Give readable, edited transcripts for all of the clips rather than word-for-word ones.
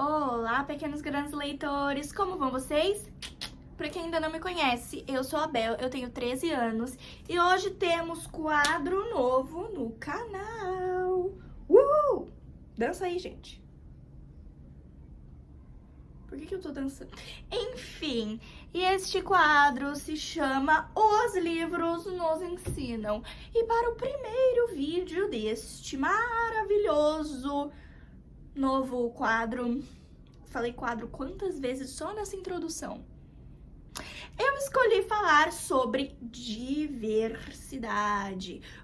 Olá, pequenos grandes leitores, como vão vocês? Pra quem ainda não me conhece, eu sou a Bel, eu tenho 13 anos e hoje temos quadro novo no canal. Dança aí, gente. Por que eu tô dançando? Enfim, e este quadro se chama Os Livros Nos Ensinam. E para o primeiro vídeo deste maravilhoso novo quadro, falei quadro quantas vezes só nessa introdução? Eu escolhi falar sobre diversidade.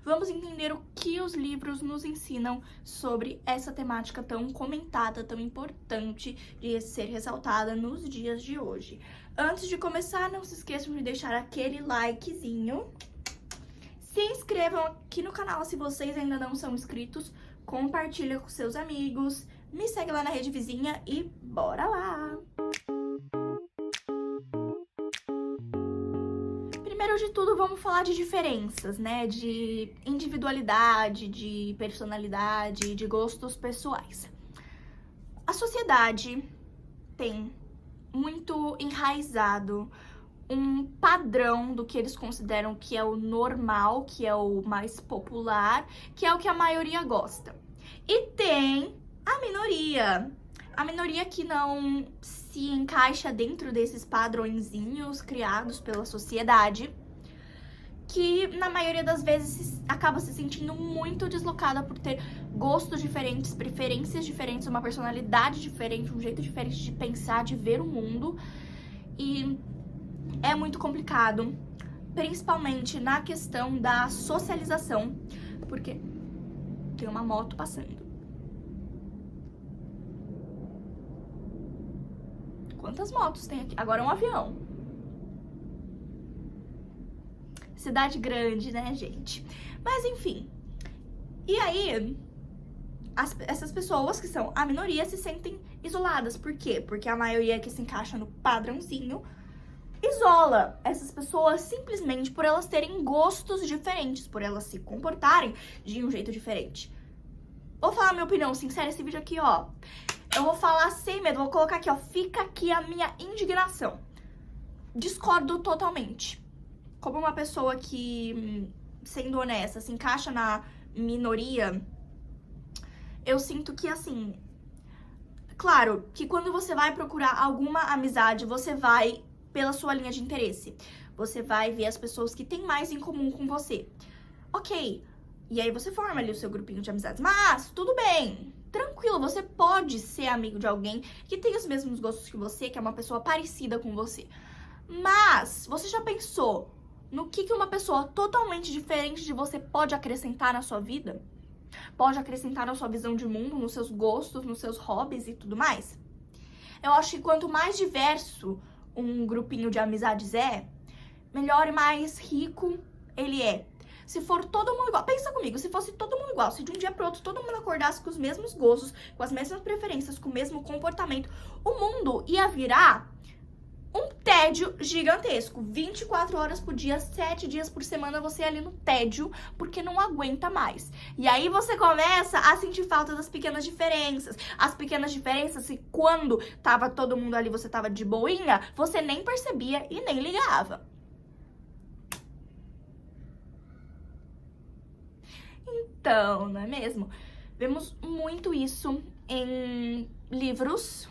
Vamos entender o que os livros nos ensinam sobre essa temática tão comentada, tão importante de ser ressaltada nos dias de hoje. Antes de começar, não se esqueçam de deixar aquele likezinho. Se inscrevam aqui no canal se vocês ainda não são inscritos. Compartilha com seus amigos. Me segue lá na rede vizinha e bora lá! Primeiro de tudo, vamos falar de diferenças, né? De individualidade, de personalidade, de gostos pessoais. A sociedade tem muito enraizado um padrão do que eles consideram que é o normal, que é o mais popular, que é o que a maioria gosta. E tem a minoria que não se encaixa dentro desses padrõezinhos criados pela sociedade, que na maioria das vezes acaba se sentindo muito deslocada por ter gostos diferentes, preferências diferentes, uma personalidade diferente, um jeito diferente de pensar, de ver o mundo. E é muito complicado, principalmente na questão da socialização, porque tem uma moto passando. Quantas motos tem aqui? Agora é um avião. Cidade grande, né, gente? Mas enfim. E aí, essas pessoas que são a minoria se sentem isoladas. Por quê? Porque a maioria que se encaixa no padrãozinho isola essas pessoas simplesmente por elas terem gostos diferentes, por elas se comportarem de um jeito diferente. Vou falar minha opinião sincera, esse vídeo aqui, ó. Eu vou falar sem medo, vou colocar aqui, ó. Fica aqui a minha indignação. Discordo totalmente. Como uma pessoa que, sendo honesta, se encaixa na minoria, eu sinto que, assim... Claro, que quando você vai procurar alguma amizade, você vai pela sua linha de interesse. Você vai ver as pessoas que têm mais em comum com você. Ok. E aí você forma ali o seu grupinho de amizades. Mas, tudo bem. Tranquilo, você pode ser amigo de alguém que tem os mesmos gostos que você, que é uma pessoa parecida com você. Mas, você já pensou no que uma pessoa totalmente diferente de você pode acrescentar na sua vida? Pode acrescentar na sua visão de mundo, nos seus gostos, nos seus hobbies e tudo mais? Eu acho que quanto mais diverso um grupinho de amizades é, melhor e mais rico ele é. Se for todo mundo igual, pensa comigo, se fosse todo mundo igual, se de um dia pro outro todo mundo acordasse com os mesmos gostos, com as mesmas preferências, com o mesmo comportamento, o mundo ia virar um tédio gigantesco. 24 horas por dia, 7 dias por semana, você ali no tédio, porque não aguenta mais. E aí você começa a sentir falta das pequenas diferenças. As pequenas diferenças que quando tava todo mundo ali, você tava de boinha, você nem percebia e nem ligava. Então, não é mesmo? Vemos muito isso em livros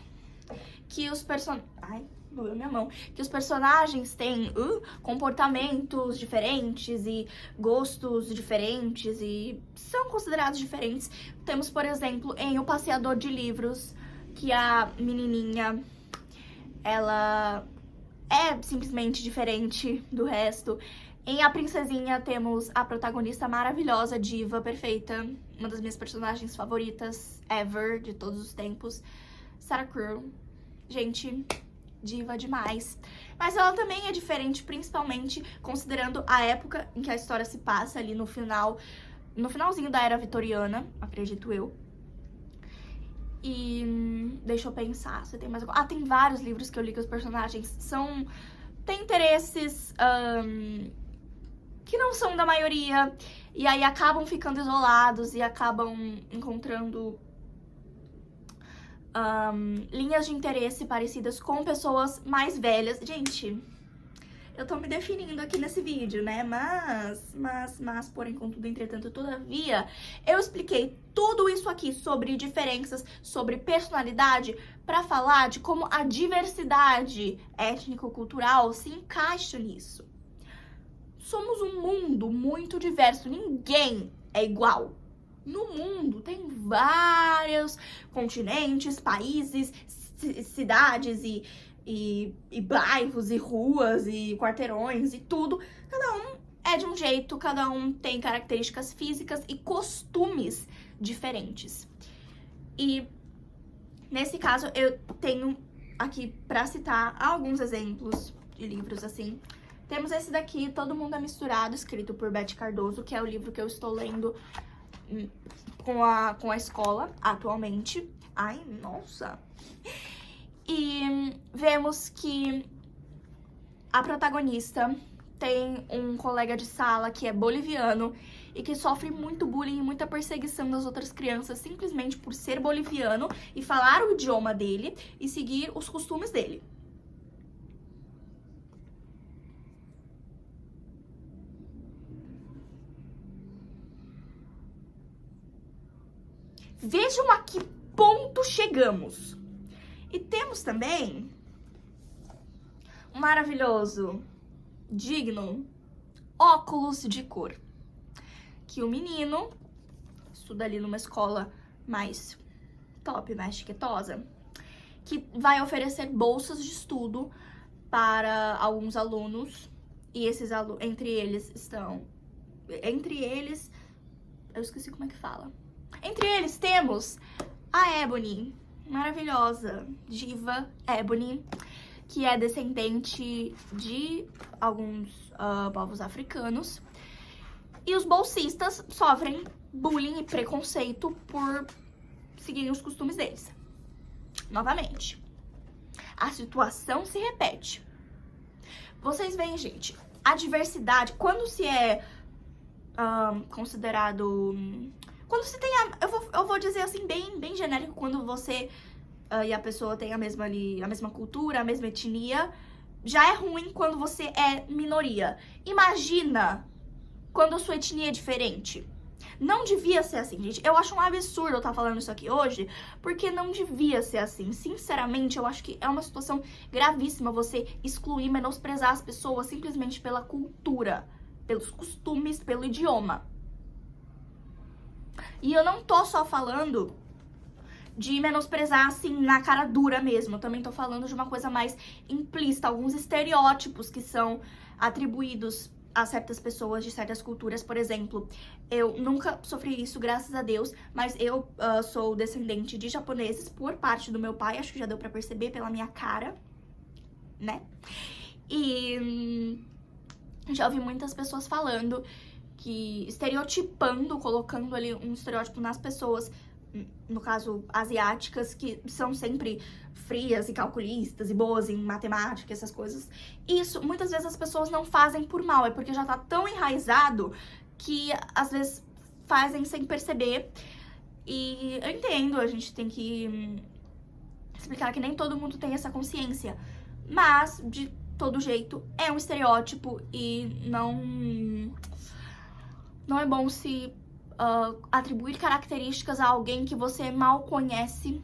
que os personagens... Ai, doeu minha mão. Que os personagens têm comportamentos diferentes e gostos diferentes e são considerados diferentes. Temos, por exemplo, em O Passeador de Livros, que a menininha, ela é simplesmente diferente do resto. Em A Princesinha temos a protagonista maravilhosa, diva, perfeita, uma das minhas personagens favoritas ever, de todos os tempos, Sarah Crew. Gente, diva demais. Mas ela também é diferente, principalmente considerando a época em que a história se passa, ali no finalzinho da Era Vitoriana, acredito eu. E deixa eu pensar, você tem mais alguma... tem vários livros que eu li que os personagens têm interesses que não são da maioria, e aí acabam ficando isolados e acabam encontrando linhas de interesse parecidas com pessoas mais velhas. Gente, eu tô me definindo aqui nesse vídeo, né? Mas, porém, contudo, entretanto, todavia, eu expliquei tudo isso aqui sobre diferenças, sobre personalidade, pra falar de como a diversidade étnico-cultural se encaixa nisso. Somos um mundo muito diverso, ninguém é igual. No mundo tem vários continentes, países, cidades e bairros, e ruas, e quarteirões, e tudo. Cada um é de um jeito, cada um tem características físicas e costumes diferentes. E, nesse caso, eu tenho aqui pra citar alguns exemplos de livros, assim. Temos esse daqui, Todo Mundo é Misturado, escrito por Beth Cardoso, que é o livro que eu estou lendo com a escola atualmente. Ai, nossa! E vemos que a protagonista tem um colega de sala que é boliviano e que sofre muito bullying e muita perseguição das outras crianças simplesmente por ser boliviano e falar o idioma dele e seguir os costumes dele. Vejam a que ponto chegamos. E temos também um maravilhoso, digno, Óculos de Cor. Que o menino estuda ali numa escola mais top, mais chiquetosa, que vai oferecer bolsas de estudo para alguns alunos. E esses alunos, entre eles, eu esqueci como é que fala. Entre eles temos a Ebony, maravilhosa diva Ebony, que é descendente de alguns povos africanos. E os bolsistas sofrem bullying e preconceito por seguirem os costumes deles. Novamente, a situação se repete. Vocês veem, gente, a diversidade, quando se é considerado... Quando se tem eu vou dizer assim, bem genérico, quando você e a pessoa tem a mesma cultura, a mesma etnia, já é ruim quando você é minoria. Imagina quando a sua etnia é diferente. Não devia ser assim, gente. Eu acho um absurdo eu estar falando isso aqui hoje, porque não devia ser assim. Sinceramente, eu acho que é uma situação gravíssima você excluir, menosprezar as pessoas simplesmente pela cultura, pelos costumes, pelo idioma. E eu não tô só falando de menosprezar, assim, na cara dura mesmo. Eu também tô falando de uma coisa mais implícita, alguns estereótipos que são atribuídos a certas pessoas de certas culturas. Por exemplo, eu nunca sofri isso, graças a Deus, mas eu sou descendente de japoneses por parte do meu pai, acho que já deu pra perceber pela minha cara, né? E já ouvi muitas pessoas falando que estereotipando, colocando ali um estereótipo nas pessoas, no caso asiáticas, que são sempre frias e calculistas e boas em matemática, essas coisas. Isso, muitas vezes as pessoas não fazem por mal, é porque já tá tão enraizado que às vezes fazem sem perceber. E eu entendo, a gente tem que explicar que nem todo mundo tem essa consciência, mas de todo jeito é um estereótipo e não é bom se atribuir características a alguém que você mal conhece,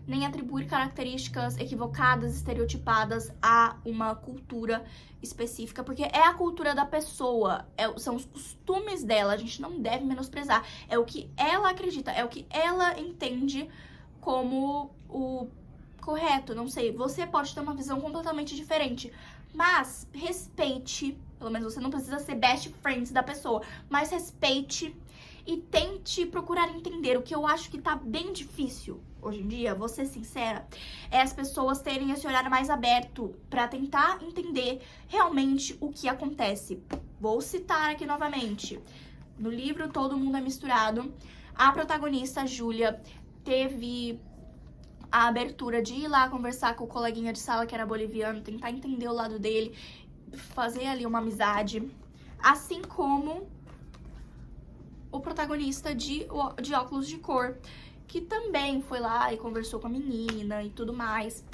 nem atribuir características equivocadas, estereotipadas a uma cultura específica, porque é a cultura da pessoa, são os costumes dela, a gente não deve menosprezar, é o que ela acredita, é o que ela entende como o correto, não sei, você pode ter uma visão completamente diferente, mas respeite, pelo menos você não precisa ser best friends da pessoa, mas respeite e tente procurar entender. O que eu acho que tá bem difícil hoje em dia, vou ser sincera, é as pessoas terem esse olhar mais aberto pra tentar entender realmente o que acontece. Vou citar aqui novamente. No livro Todo Mundo é Misturado, a protagonista, Júlia, teve a abertura de ir lá conversar com o coleguinha de sala que era boliviano, tentar entender o lado dele, fazer ali uma amizade, assim como o protagonista de Óculos de Cor, que também foi lá e conversou com a menina e tudo mais.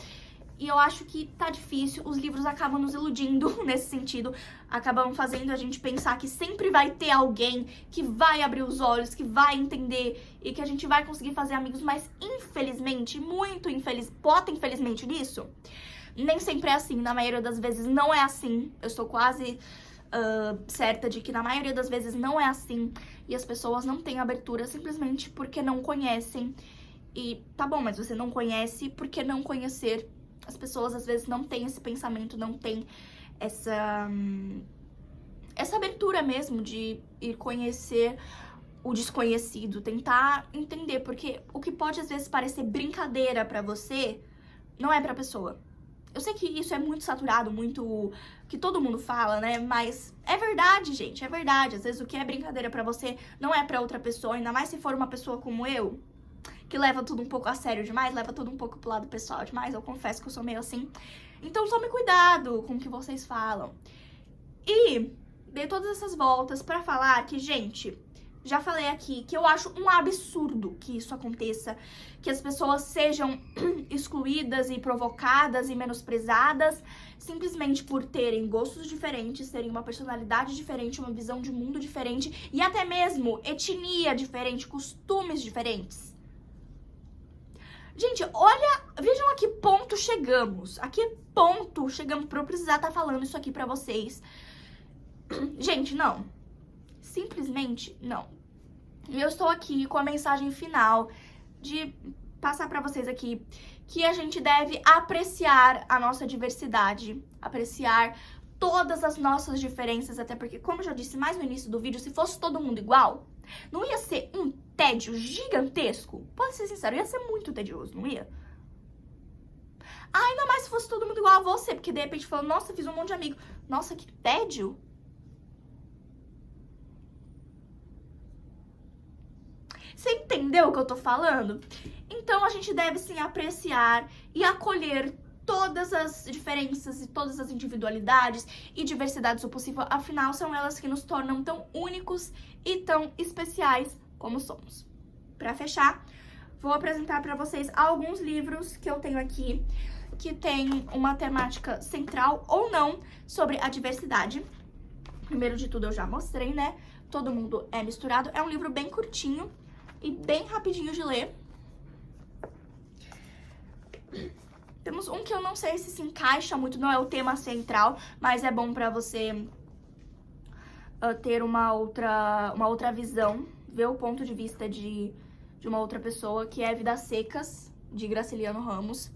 E eu acho que tá difícil, os livros acabam nos iludindo nesse sentido, acabam fazendo a gente pensar que sempre vai ter alguém que vai abrir os olhos, que vai entender e que a gente vai conseguir fazer amigos, mas infelizmente, bota infelizmente nisso, nem sempre é assim, na maioria das vezes não é assim, eu estou quase certa de que na maioria das vezes não é assim e as pessoas não têm abertura simplesmente porque não conhecem. E tá bom, mas você não conhece, por que não conhecer? As pessoas às vezes não têm esse pensamento, não têm essa abertura mesmo de ir conhecer o desconhecido, tentar entender, porque o que pode às vezes parecer brincadeira pra você, não é pra pessoa. Eu sei que isso é muito saturado, muito que todo mundo fala, né? Mas é verdade, gente, é verdade. Às vezes o que é brincadeira pra você não é pra outra pessoa, ainda mais se for uma pessoa como eu, que leva tudo um pouco a sério demais, leva tudo um pouco pro lado pessoal demais. Eu confesso que eu sou meio assim. Então tome cuidado com o que vocês falam. E dei todas essas voltas pra falar que, gente, já falei aqui que eu acho um absurdo que isso aconteça, que as pessoas sejam excluídas e provocadas e menosprezadas simplesmente por terem gostos diferentes, terem uma personalidade diferente, uma visão de mundo diferente e até mesmo etnia diferente, costumes diferentes. Gente, olha, vejam a que ponto chegamos. A que ponto chegamos pra eu precisar estar falando isso aqui pra vocês. Gente, não. Simplesmente não. E eu estou aqui com a mensagem final de passar pra vocês aqui que a gente deve apreciar a nossa diversidade, apreciar todas as nossas diferenças, até porque, como eu já disse mais no início do vídeo, se fosse todo mundo igual, não ia ser um tédio gigantesco? Pode ser sincero, ia ser muito tedioso, não ia? Ainda mais se fosse todo mundo igual a você, porque de repente falou, nossa, fiz um monte de amigo. Nossa, que tédio. Você entendeu o que eu tô falando? Então a gente deve sim apreciar e acolher todas as diferenças e todas as individualidades e diversidades do possível, afinal são elas que nos tornam tão únicos e tão especiais como somos. Pra fechar, vou apresentar pra vocês alguns livros que eu tenho aqui que tem uma temática central ou não sobre a diversidade. Primeiro de tudo eu já mostrei, né? Todo Mundo é Misturado. É um livro bem curtinho e bem rapidinho de ler. Temos um que eu não sei se encaixa muito, não é o tema central, mas é bom pra você ter uma outra visão, ver o ponto de vista de uma outra pessoa, que é Vidas Secas, de Graciliano Ramos,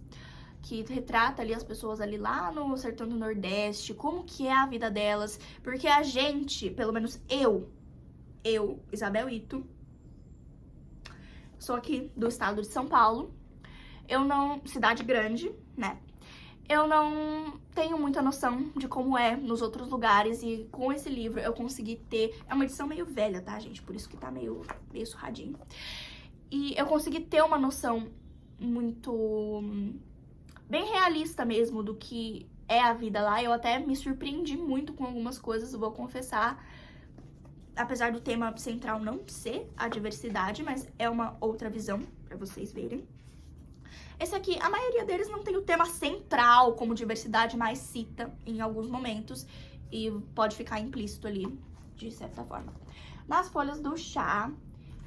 que retrata ali as pessoas ali lá no sertão do Nordeste, como que é a vida delas, porque a gente, pelo menos eu, Isabel Ito, sou aqui do estado de São Paulo, cidade grande, né? Eu não tenho muita noção de como é nos outros lugares e com esse livro eu consegui ter... É uma edição meio velha, tá, gente? Por isso que tá meio surradinho. E eu consegui ter uma noção muito... bem realista mesmo do que é a vida lá. Eu até me surpreendi muito com algumas coisas, eu vou confessar. Apesar do tema central não ser a diversidade, mas é uma outra visão pra vocês verem. Esse aqui, a maioria deles não tem o tema central como diversidade, mas cita em alguns momentos e pode ficar implícito ali, de certa forma. Nas folhas do chá,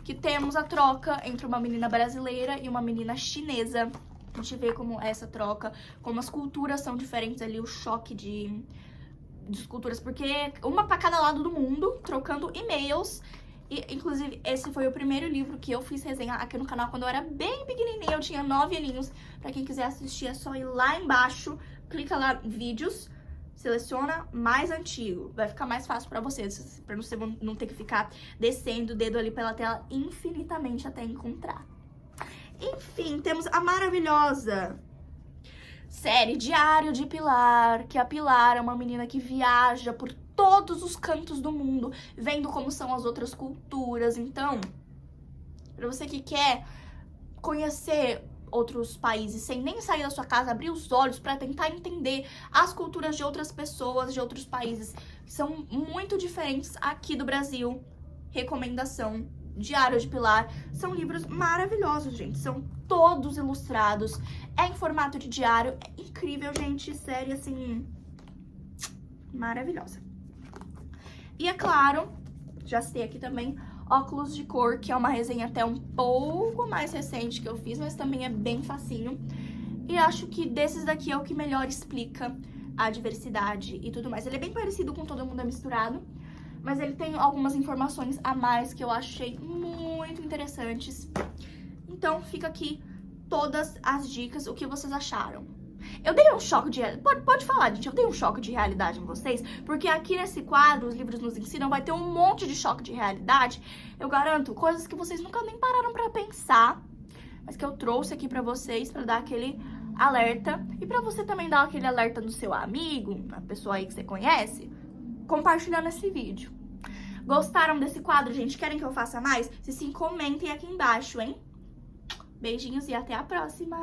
que temos a troca entre uma menina brasileira e uma menina chinesa. A gente vê como essa troca, como as culturas são diferentes ali, o choque de culturas, porque uma pra cada lado do mundo, trocando e-mails. E, inclusive, esse foi o primeiro livro que eu fiz resenha aqui no canal quando eu era bem pequenininha, eu tinha 9 aninhos. Pra quem quiser assistir, é só ir lá embaixo, clica lá, vídeos, seleciona mais antigo. Vai ficar mais fácil pra vocês, pra você não ter que ficar descendo o dedo ali pela tela infinitamente até encontrar. Enfim, temos a maravilhosa série Diário de Pilar, que a Pilar é uma menina que viaja por todos os cantos do mundo, vendo como são as outras culturas. Então, pra você que quer conhecer outros países sem nem sair da sua casa, abrir os olhos pra tentar entender as culturas de outras pessoas, de outros países, que são muito diferentes aqui do Brasil, recomendação Diário de Pilar. São livros maravilhosos, gente. São todos ilustrados. É em formato de diário. É incrível, gente. Série, assim, maravilhosa. E é claro, já citei aqui também, Óculos de Cor, que é uma resenha até um pouco mais recente que eu fiz, mas também é bem facinho. E acho que desses daqui é o que melhor explica a diversidade e tudo mais. Ele é bem parecido com Todo Mundo é Misturado, mas ele tem algumas informações a mais que eu achei muito interessantes. Então fica aqui todas as dicas, o que vocês acharam. Eu dei um choque de... Pode falar, gente, eu dei um choque de realidade em vocês, porque aqui nesse quadro, Os Livros Nos Ensinam, vai ter um monte de choque de realidade. Eu garanto, coisas que vocês nunca nem pararam pra pensar, mas que eu trouxe aqui pra vocês, pra dar aquele alerta. E pra você também dar aquele alerta no seu amigo, na pessoa aí que você conhece, compartilhando esse vídeo. Gostaram desse quadro, gente? Querem que eu faça mais? Se sim, comentem aqui embaixo, hein? Beijinhos e até a próxima!